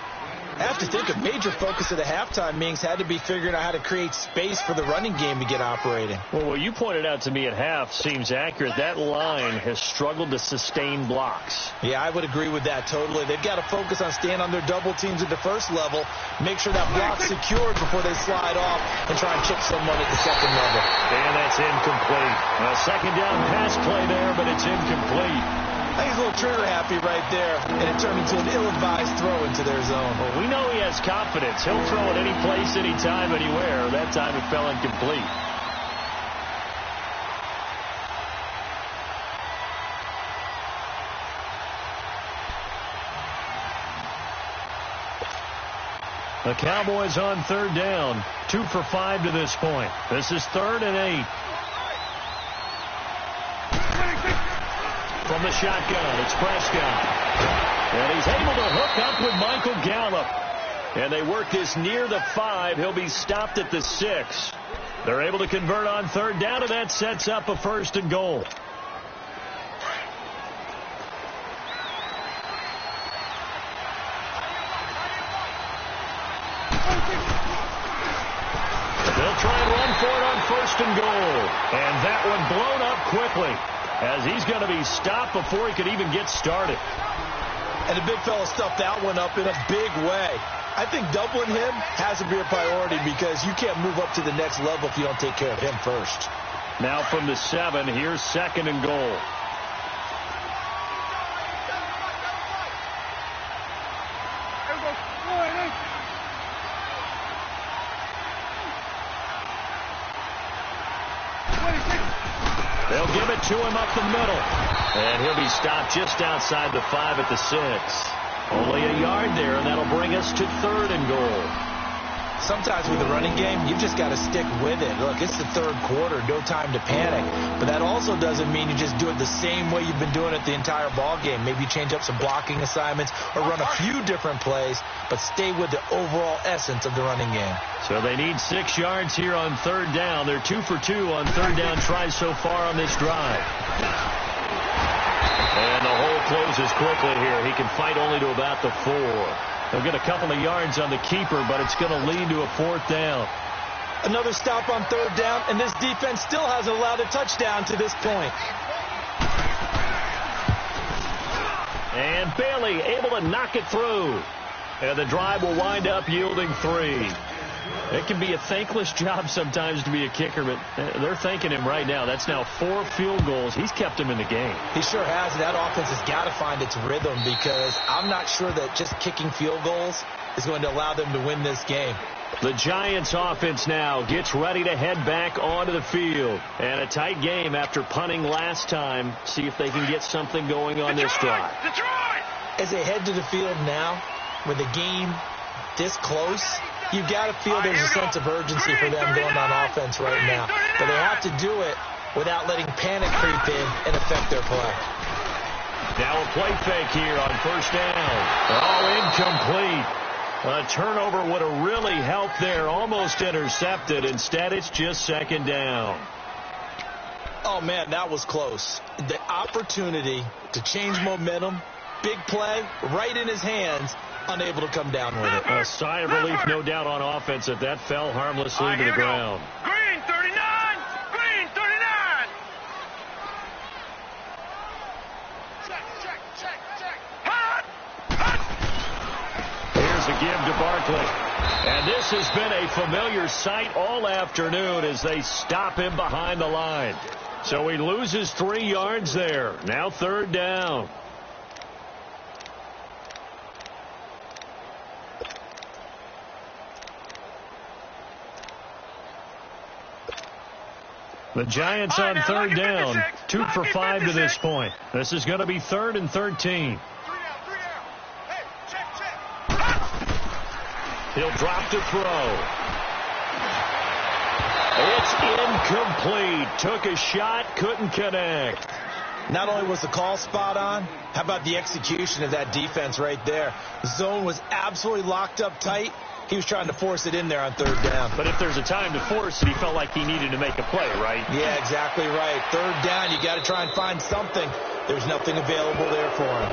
I have to think a major focus of the halftime meetings had to be figuring out how to create space for the running game to get operating. Well, what you pointed out to me at half seems accurate. That line has struggled to sustain blocks. Yeah, I would agree with that totally. They've got to focus on staying on their double teams at the first level, make sure that block's secured before they slide off and try and chip someone at the second level. And that's incomplete. A 2nd down pass play there, but it's incomplete. I think he's a little trigger happy right there, and it turned into an ill-advised throw into their zone. Well, we know he has confidence. He'll throw it any place, anytime, anywhere. That time it fell incomplete. The Cowboys on 3rd down. 2 for 5 to this point. This is 3rd and 8. From the shotgun, it's Prescott. And he's able to hook up with Michael Gallup. And they work this near the 5. He'll be stopped at the 6. They're able to convert on 3rd down, and that sets up a 1st and goal. They'll try and run for it on 1st and goal. And that one blown up quickly, as he's going to be stopped before he could even get started. And the big fella stuffed that one up in a big way. I think doubling him has to be a priority because you can't move up to the next level if you don't take care of him first. Now from the 7, here's 2nd and goal. They'll give it to him up the middle. And he'll be stopped just outside the 5 at the 6. Only a yard there, and that'll bring us to 3rd and goal. Sometimes with the running game, you've just got to stick with it. Look, it's the 3rd quarter, no time to panic. But that also doesn't mean you just do it the same way you've been doing it the entire ball game. Maybe change up some blocking assignments or run a few different plays, but stay with the overall essence of the running game. So they need 6 yards here on 3rd down. They're 2 for 2 on 3rd down tries so far on this drive. And the hole closes quickly here. He can fight only to about the 4. They'll get a couple of yards on the keeper, but it's going to lead to a 4th down. Another stop on 3rd down, and this defense still hasn't allowed a touchdown to this point. And Bailey able to knock it through. And the drive will wind up yielding 3. It can be a thankless job sometimes to be a kicker, but they're thanking him right now. That's now 4 field goals. He's kept him in the game. He sure has. That offense has got to find its rhythm because I'm not sure that just kicking field goals is going to allow them to win this game. The Giants offense now gets ready to head back onto the field. And a tight game after punting last time. See if they can get something going on this drive. As they head to the field now, with the game this close, you've got to feel there's a sense of urgency for them going on offense right now. But they have to do it without letting panic creep in and affect their play. Now a play fake here on 1st down. Oh, incomplete. A turnover would have really helped there. Almost intercepted. Instead, it's just 2nd down. Oh, man, that was close. The opportunity to change momentum, big play, right in his hands, unable to come down with it. A sigh of relief, no doubt, on offense that that fell harmlessly to the ground. Green 39! Green 39! Check. Hot! Here's a give to Barkley. And this has been a familiar sight all afternoon as they stop him behind the line. So he loses 3 yards there. Now 3rd down. The Giants on 3rd down. 2 for 5 to this point. This is going to be 3rd and 13. He'll drop to throw. It's incomplete. Took a shot, couldn't connect. Not only was the call spot on, how about the execution of that defense right there? The zone was absolutely locked up tight. He was trying to force it in there on 3rd down. But if there's a time to force it, he felt like he needed to make a play, right? Yeah, exactly right. 3rd down, you got to try and find something. There's nothing available there for him.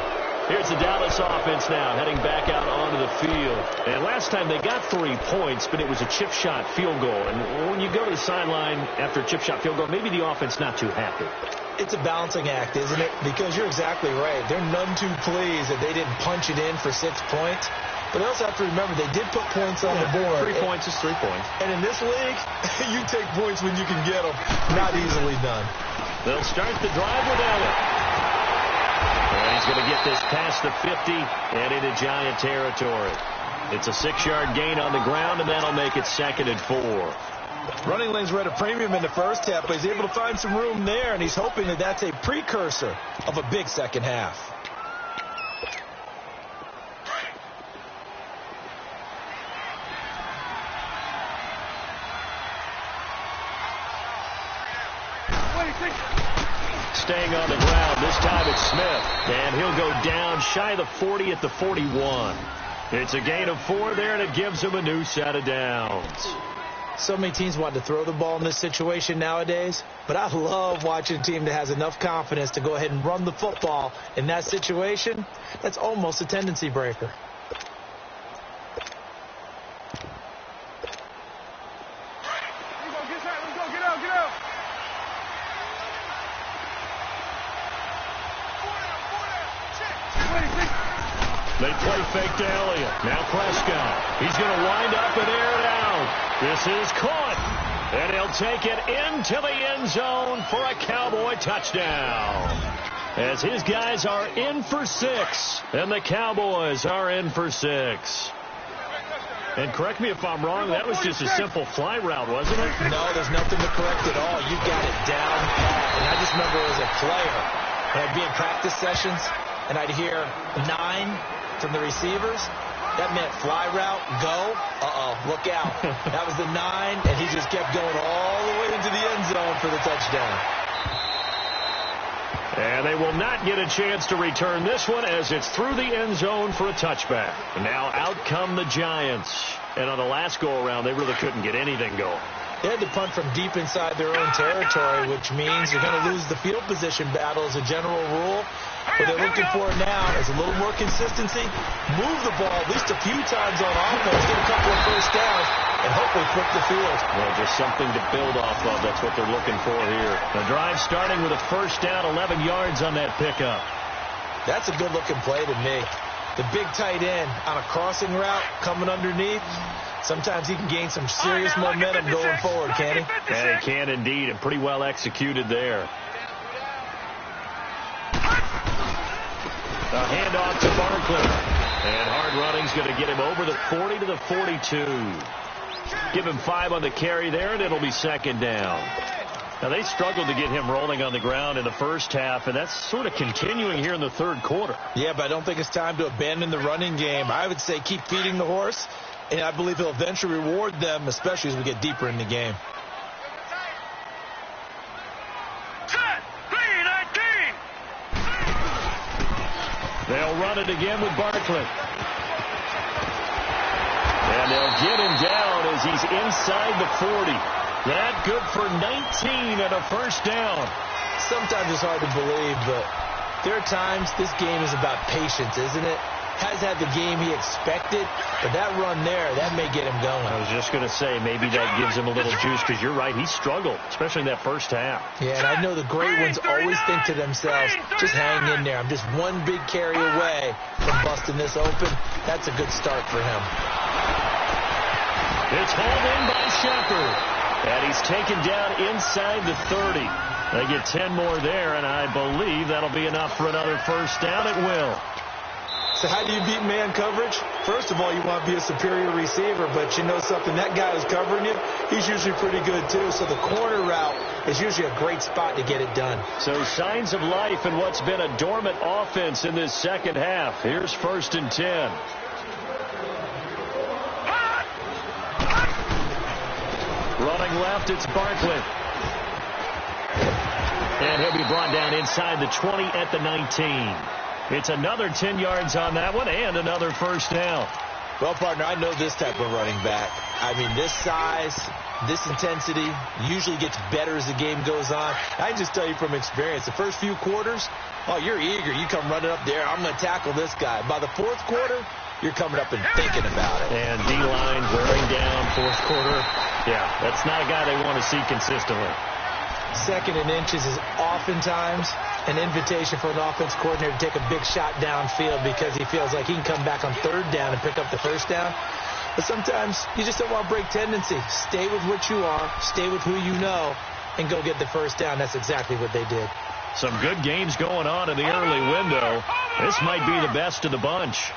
Here's the Dallas offense now, heading back out onto the field. And last time they got 3 points, but it was a chip shot field goal. And when you go to the sideline after a chip shot field goal, maybe the offense not too happy. It's a balancing act, isn't it? Because you're exactly right. They're none too pleased that they didn't punch it in for 6 points. But they also have to remember they did put points on the board. 3 points is 3 points. And in this league, you take points when you can get them. Not easily done. They'll start the drive with Elliott. And he's going to get this past the 50 and into Giant territory. It's a 6-yard gain on the ground, and that'll make it 2nd and 4. Running lanes were at a premium in the first half, but he's able to find some room there, and he's hoping that that's a precursor of a big second half. Staying on the ground. This time it's Smith. And he'll go down shy of the 40 at the 41. It's a gain of 4 there, and it gives him a new set of downs. So many teams want to throw the ball in this situation nowadays, but I love watching a team that has enough confidence to go ahead and run the football in that situation. That's almost a tendency breaker. They play fake to Elliott. Now Prescott. He's going to wind up and air it out. This is caught. And he'll take it into the end zone for a Cowboy touchdown. As his guys are in for 6. And the Cowboys are in for 6. And correct me if I'm wrong, that was just a simple fly route, wasn't it? No, there's nothing to correct at all. You got it down pat. And I just remember as a player, when I'd be in practice sessions, and I'd hear 9 from the receivers. That meant fly route, go. Look out. That was the 9, and he just kept going all the way into the end zone for the touchdown. And they will not get a chance to return this one as it's through the end zone for a touchback. And now out come the Giants. And on the last go-around, they really couldn't get anything going. They had to punt from deep inside their own territory, which means you're going to lose the field position battle as a general rule. What they're looking for now is a little more consistency, move the ball at least a few times on offense, get a couple of first downs, and hopefully flip the field. Well, just something to build off of. That's what they're looking for here. The drive starting with a first down, 11 yards on that pickup. That's a good-looking play to me. The big tight end on a crossing route coming underneath. Sometimes he can gain some serious momentum going forward, can he? Yeah, he can indeed, and pretty well executed there. A handoff to Barkley. And hard running's going to get him over the 40 to the 42. Give him 5 on the carry there, and it'll be 2nd down. Now, they struggled to get him rolling on the ground in the first half, and that's sort of continuing here in the 3rd quarter. Yeah, but I don't think it's time to abandon the running game. I would say keep feeding the horse, and I believe he'll eventually reward them, especially as we get deeper in the game. They'll run it again with Barkley. And they'll get him down as he's inside the 40. That good for 19 and a first down. Sometimes it's hard to believe, but there are times this game is about patience, isn't it? Has had the game he expected, but that run there, that may get him going. I was just going to say, maybe that gives him a little juice, because you're right, he struggled, especially in that first half. Yeah, and I know the great ones always think to themselves, just hang in there. I'm just one big carry away from busting this open. That's a good start for him. It's hauled in by Shepard, and he's taken down inside the 30. They get 10 more there, and I believe that'll be enough for another first down. It will. So how do you beat man coverage? First of all, you want to be a superior receiver, but you know something, that guy who's covering you, he's usually pretty good too. So the corner route is usually a great spot to get it done. So signs of life in what's been a dormant offense in this second half. Here's 1st and 10. Running left, it's Barkley. And he'll be brought down inside the 20 at the 19. It's another 10 yards on that one and another first down. Well, partner, I know this type of running back. I mean, this size, this intensity usually gets better as the game goes on. I can just tell you from experience, the first few quarters, oh, you're eager. You come running up there, I'm going to tackle this guy. By the fourth quarter, you're coming up and thinking about it. And D-line wearing down fourth quarter. Yeah, that's not a guy they want to see consistently. Second and inches is oftentimes an invitation for an offense coordinator to take a big shot downfield because he feels like he can come back on third down and pick up the first down. But sometimes you just don't want to break tendency. Stay with what you are, stay with who you know, and go get the first down. That's exactly what they did. Some good games going on in the early window. This might be the best of the bunch.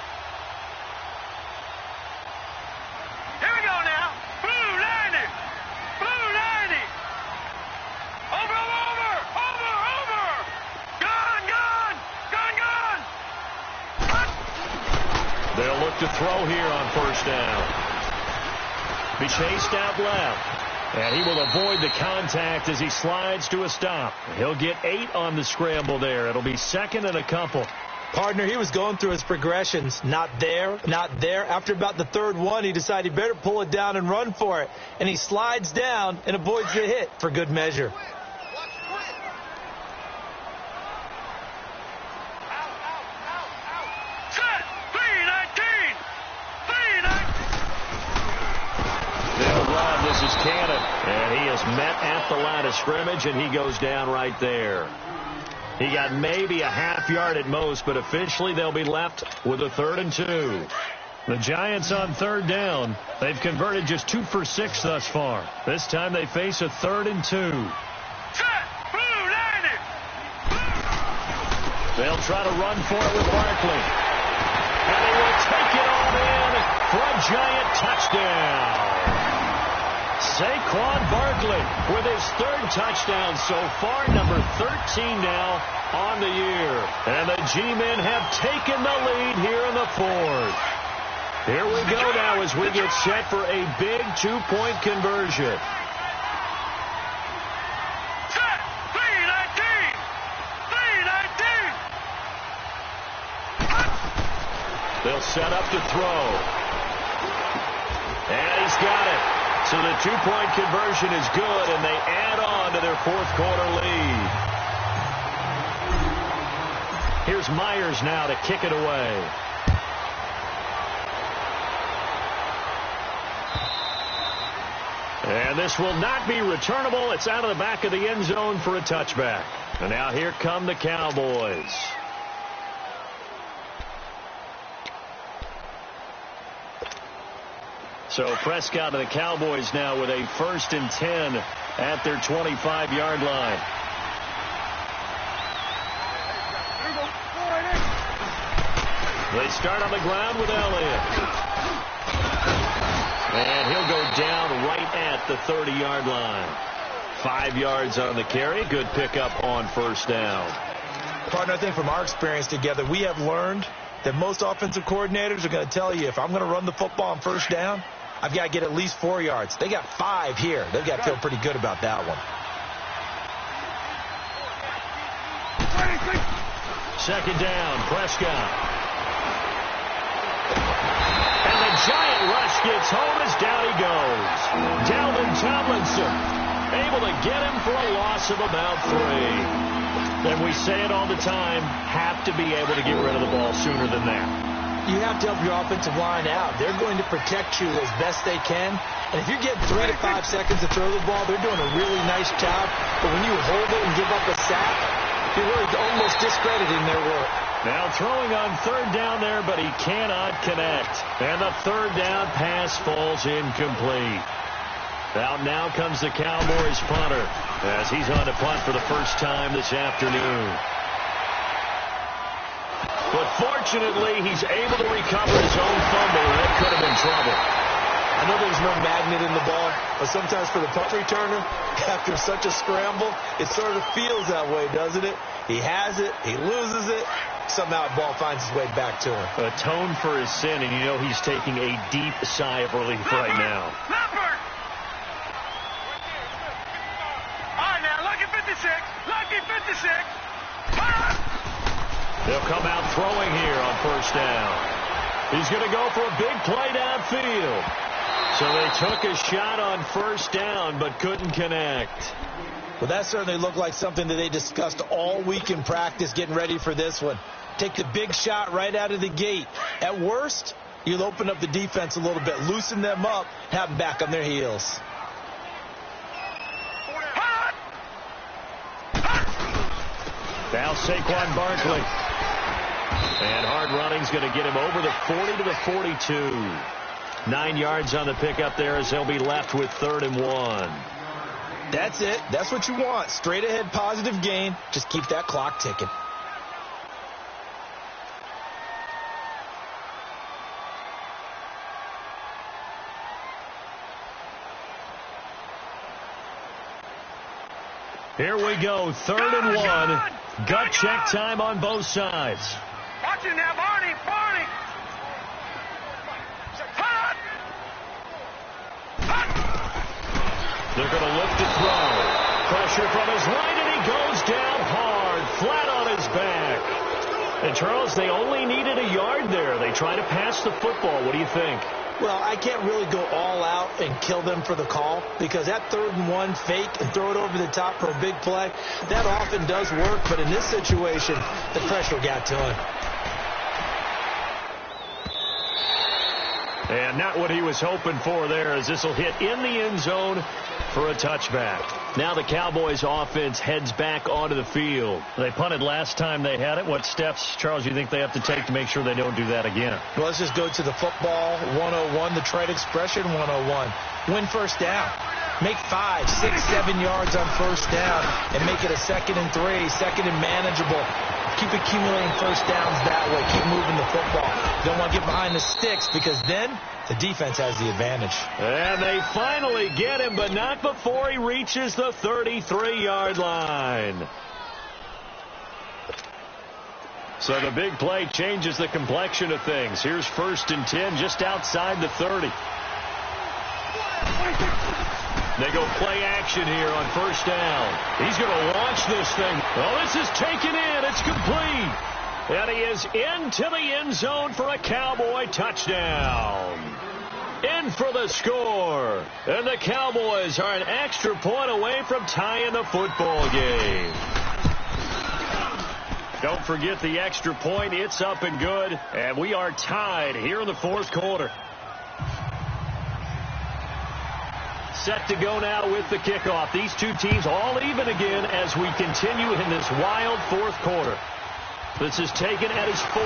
To throw here on first down. Be chased out left. And he will avoid the contact as he slides to a stop. He'll get 8 on the scramble there. It'll be 2nd and a couple. Partner, he was going through his progressions. Not there, not there. After about the third one, he decided he better pull it down and run for it. And he slides down and avoids the hit for good measure. This is Cannon, and he is met at the line of scrimmage, and he goes down right there. He got maybe a half yard at most, but officially they'll be left with a 3rd and 2. The Giants on third down. They've converted just 2 for 6 thus far. This time they face a 3rd and 2. They'll try to run for it with Barkley. And he will take it all in for a Giant touchdown. Saquon Barkley with his 3rd touchdown so far, number 13 now on the year. And the G-men have taken the lead here in the 4th. Here we go now as we get set for a big 2-point conversion. They'll set up to throw. And he's got it. So the 2-point conversion is good, and they add on to their 4th quarter lead. Here's Myers now to kick it away. And this will not be returnable. It's out of the back of the end zone for a touchback. And now here come the Cowboys. So Prescott and the Cowboys now with a 1st and 10 at their 25-yard line. They start on the ground with Elliott. And he'll go down right at the 30-yard line. 5 yards on the carry. Good pickup on first down. Partner, I think from our experience together, we have learned that most offensive coordinators are going to tell you, if I'm going to run the football on first down, I've got to get at least 4 yards. They got 5 here. They've got to feel pretty good about that one. 2nd down, Prescott. And the Giant rush gets home as down he goes. Dalvin Tomlinson able to get him for a loss of about 3. And we say it all the time, have to be able to get rid of the ball sooner than that. You have to help your offensive line out. They're going to protect you as best they can. And if you get 3 to 5 seconds to throw the ball, they're doing a really nice job. But when you hold it and give up a sack, you're really almost discrediting their work. Now throwing on third down there, but he cannot connect. And the third down pass falls incomplete. Out now comes the Cowboys punter as he's on to punt for the first time this afternoon. But fortunately, he's able to recover his own fumble, and that could have been trouble. I know there's no magnet in the ball, but sometimes for the punt returner, after such a scramble, it sort of feels that way, doesn't it? He has it, he loses it, somehow the ball finds its way back to him. Atone for his sin, and you know he's taking a deep sigh of relief right now. All right, now, lucky 56. Lucky 56. They'll come out throwing here on first down. He's going to go for a big play downfield. So they took a shot on first down, but couldn't connect. Well, that certainly looked like something that they discussed all week in practice getting ready for this one. Take the big shot right out of the gate. At worst, you'll open up the defense a little bit, loosen them up, have them back on their heels. Now Saquon Barkley. And hard running's going to get him over the 40 to the 42. 9 yards on the pickup there as they'll be left with 3rd and 1. That's it. That's what you want. Straight ahead positive gain. Just keep that clock ticking. Here we go. 3rd and 1. Gut check time on both sides. Watch it now, Barney. Barney. They're going to look to throw. Pressure from his right, and he goes down hard, flat on his back. And, Charles, they only needed a yard there. They try to pass the football. What do you think? Well, I can't really go all out and kill them for the call because that 3rd and 1 fake and throw it over the top for a big play, that often does work. But in this situation, the pressure got to him. And not what he was hoping for there, as this will hit in the end zone for a touchback. Now the Cowboys offense heads back onto the field. They punted last time they had it. What steps, Charles, you think they have to take to make sure they don't do that again? Well, let's just go to the football 101, the trade expression 101. Win first down. Make 5, 6, 7 yards on first down and make it a 2nd and 3, 2nd and manageable. Keep accumulating first downs that way. Keep moving the football. You don't want to get behind the sticks because then the defense has the advantage. And they finally get him, but not before he reaches the 33-yard line. So the big play changes the complexion of things. Here's 1st and 10 just outside the 30. They go play action here on first down. He's going to launch this thing. Oh, this is taken in. It's complete. And he is into the end zone for a Cowboy touchdown. In for the score. And the Cowboys are an extra point away from tying the football game. Don't forget the extra point. It's up and good. And we are tied here in the 4th quarter. Set to go now with the kickoff. These two teams all even again as we continue in this wild 4th quarter. This is taken at his 4.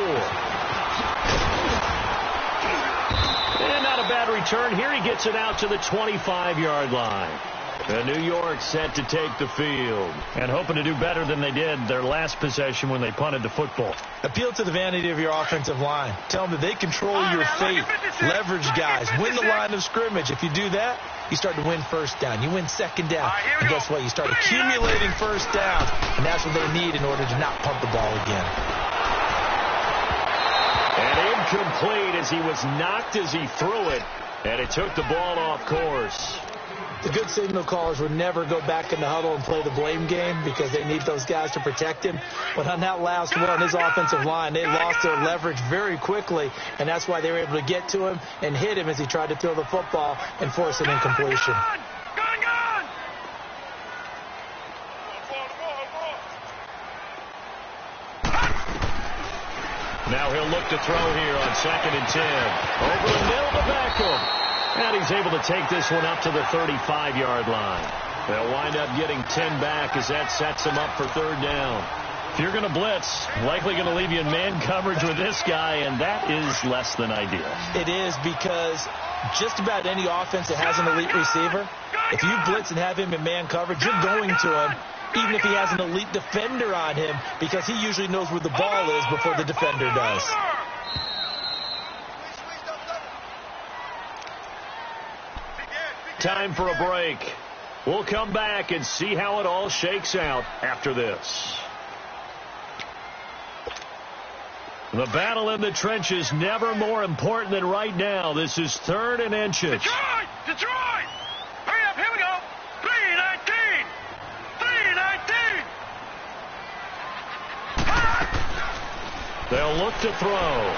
And not a bad return. Here he gets it out to the 25-yard line. And New York set to take the field and hoping to do better than they did their last possession when they punted the football. Appeal to the vanity of your offensive line. Tell them that they control your fate. Leverage guys. Win the line of scrimmage. If you do that, you start to win first down. You win second down. And guess what? You start accumulating first downs. And that's what they need in order to not punt the ball again. And incomplete as he was knocked as he threw it. And it took the ball off course. The good signal callers would never go back in the huddle and play the blame game because they need those guys to protect him. But on that last one, his offensive line, they lost their leverage very quickly, and that's why they were able to get to him and hit him as he tried to throw the football and force an incompletion. look to throw here on 2nd and 10. Over the middle to Beckham. And he's able to take this one up to the 35-yard line. They'll wind up getting 10 back as that sets them up for 3rd down. If you're going to blitz, likely going to leave you in man coverage with this guy, and that is less than ideal. It is, because just about any offense that has an elite receiver, if you blitz and have him in man coverage, you're going to him, even if he has an elite defender on him, because he usually knows where the ball is before the defender does. Time for a break. We'll come back and see how it all shakes out after this. The battle in the trenches never more important than right now. This is 3rd and inches. Detroit! Detroit! Hurry up, here we go. 3:19. 3:19. They'll look to throw.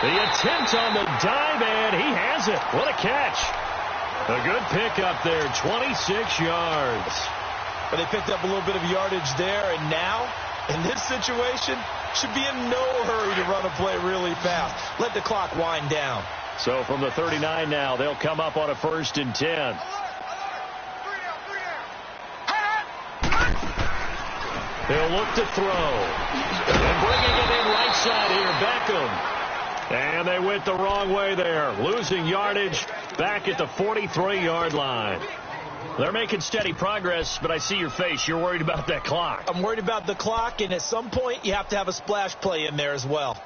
The attempt on the dive, and he has it. What a catch. A good pickup there, 26 yards. But they picked up a little bit of yardage there, and now, in this situation, should be in no hurry to run a play really fast. Let the clock wind down. So from the 39 now, they'll come up on a 1st and 10. They'll look to throw. And bringing it in right side here, Beckham. And they went the wrong way there, losing yardage back at the 43-yard line. They're making steady progress, but I see your face. You're worried about that clock. I'm worried about the clock, and at some point you have to have a splash play in there as well.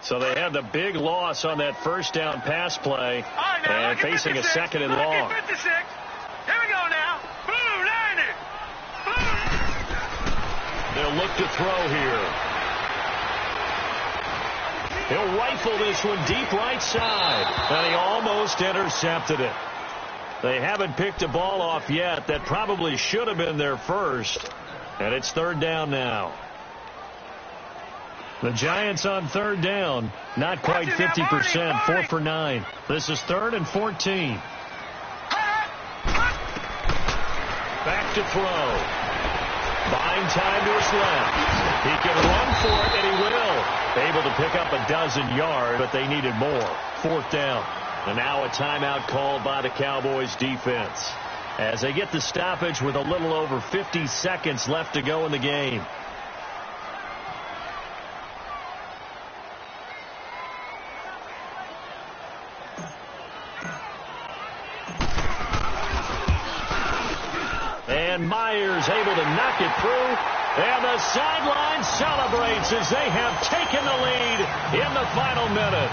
So they had the big loss on that 1st down pass play, and facing a 2nd and long. 56. Here we go now. Blue 90. They'll look to throw here. He'll rifle this one deep right side, and he almost intercepted it. They haven't picked a ball off yet. That probably should have been their first, and it's 3rd down now. The Giants on 3rd down, not quite 50%, 4 for 9. This is 3rd and 14. Back to throw. Buying time to his left. He can run for it, and he will. Able to pick up a dozen yards, but they needed more. 4th down. And now a timeout called by the Cowboys defense as they get the stoppage with a little over 50 seconds left to go in the game. And Myers able to knock it through. And the sideline celebrates as they have taken the lead in the final minute.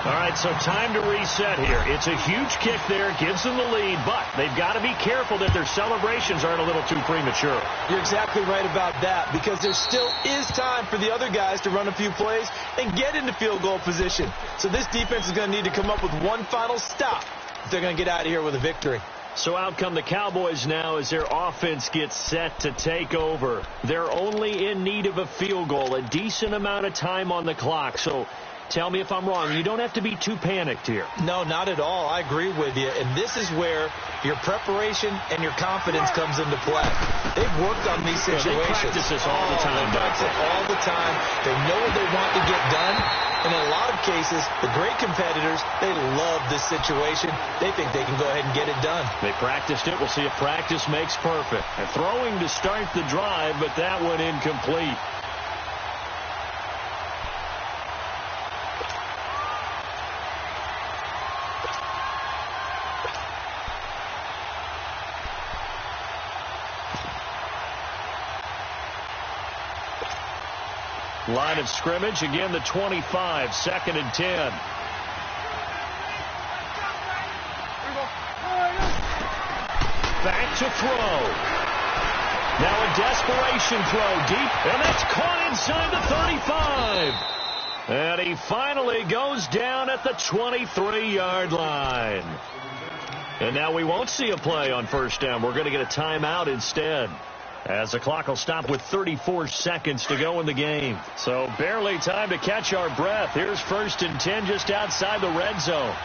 All right, so time to reset here. It's a huge kick there, gives them the lead, but they've got to be careful that their celebrations aren't a little too premature. You're exactly right about that, because there still is time for the other guys to run a few plays and get into field goal position. So this defense is going to need to come up with one final stop if they're going to get out of here with a victory. So out come the Cowboys now as their offense gets set to take over. They're only in need of a field goal, a decent amount of time on the clock. So tell me if I'm wrong. You don't have to be too panicked here. No, not at all. I agree with you. And this is where your preparation and your confidence comes into play. They've worked on these situations. They practice this all the time. They practice all the time. They know what they want to get done. And in a lot of cases, the great competitors, they love this situation. They think they can go ahead and get it done. They practiced it. We'll see if practice makes perfect. And throwing to start the drive, but that one incomplete. Line of scrimmage, again the 25, 2nd and 10. Back to throw. Now a desperation throw deep, and that's caught inside the 35. And he finally goes down at the 23-yard line. And now we won't see a play on 1st down. We're going to get a timeout instead, as the clock will stop with 34 seconds to go in the game. So barely time to catch our breath. Here's 1st and 10 just outside the red zone.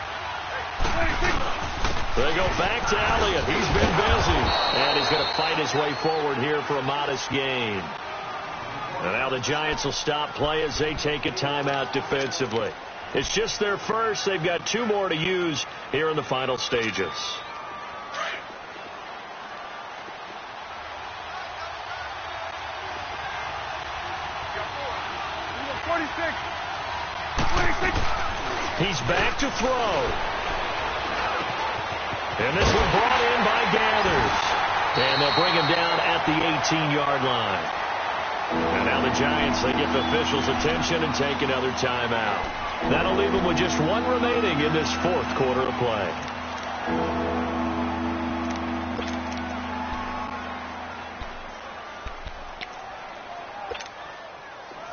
They go back to Elliott. He's been busy. And he's going to fight his way forward here for a modest gain. And now the Giants will stop play as they take a timeout defensively. It's just their first. They've got 2 more to use here in the final stages. He's back to throw. And this one brought in by Gathers. And they'll bring him down at the 18-yard line. And now the Giants, they get the officials' attention and take another timeout. That'll leave them with just 1 remaining in this 4th quarter of play.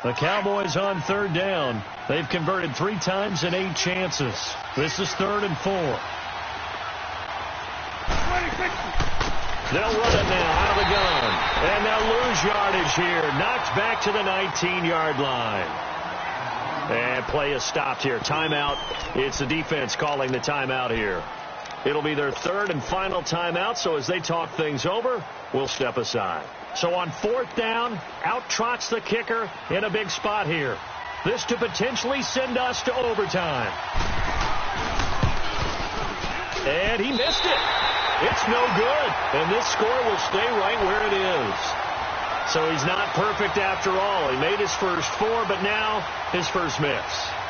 The Cowboys on 3rd down. They've converted 3 times in 8 chances. This is 3rd and 4. They'll run it now out of the gun. And they'll lose yardage here. Knocked back to the 19-yard line. And play is stopped here. Timeout. It's the defense calling the timeout here. It'll be their 3rd and final timeout, so as they talk things over, we'll step aside. So on 4th down, out trots the kicker in a big spot here. This to potentially send us to overtime. And he missed it. It's no good. And this score will stay right where it is. So he's not perfect after all. He made his first 4, but now his first miss.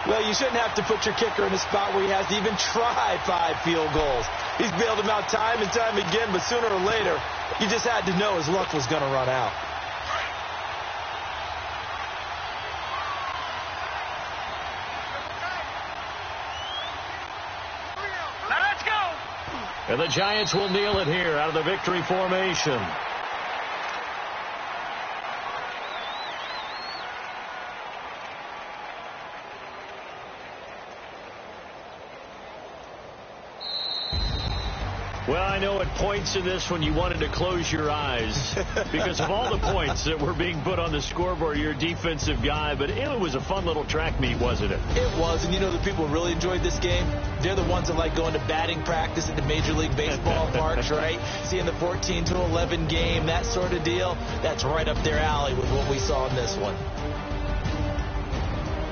Well, you shouldn't have to put your kicker in a spot where he has to even try 5 field goals. He's bailed them out time and time again, but sooner or later, you just had to know his luck was going to run out. Now let's go. And the Giants will kneel it here out of the victory formation. Well, I know at points in this one you wanted to close your eyes because of all the points that were being put on the scoreboard. You're a defensive guy, but it was a fun little track meet, wasn't it? It was, and you know the people who really enjoyed this game? They're the ones that like going to batting practice at the Major League Baseball parks, right? Seeing the 14-11 game, that sort of deal. That's right up their alley with what we saw in this one.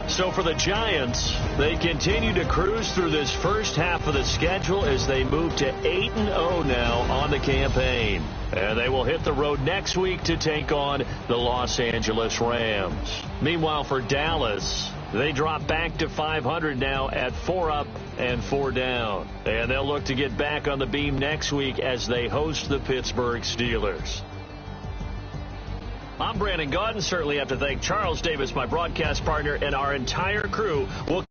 So for the Giants, they continue to cruise through this first half of the schedule as they move to 8-0 now on the campaign. And they will hit the road next week to take on the Los Angeles Rams. Meanwhile, for Dallas, they drop back to 500 now at 4 up and 4 down. And they'll look to get back on the beam next week as they host the Pittsburgh Steelers. I'm Brandon Gaudin. Certainly have to thank Charles Davis, my broadcast partner, and our entire crew. We'll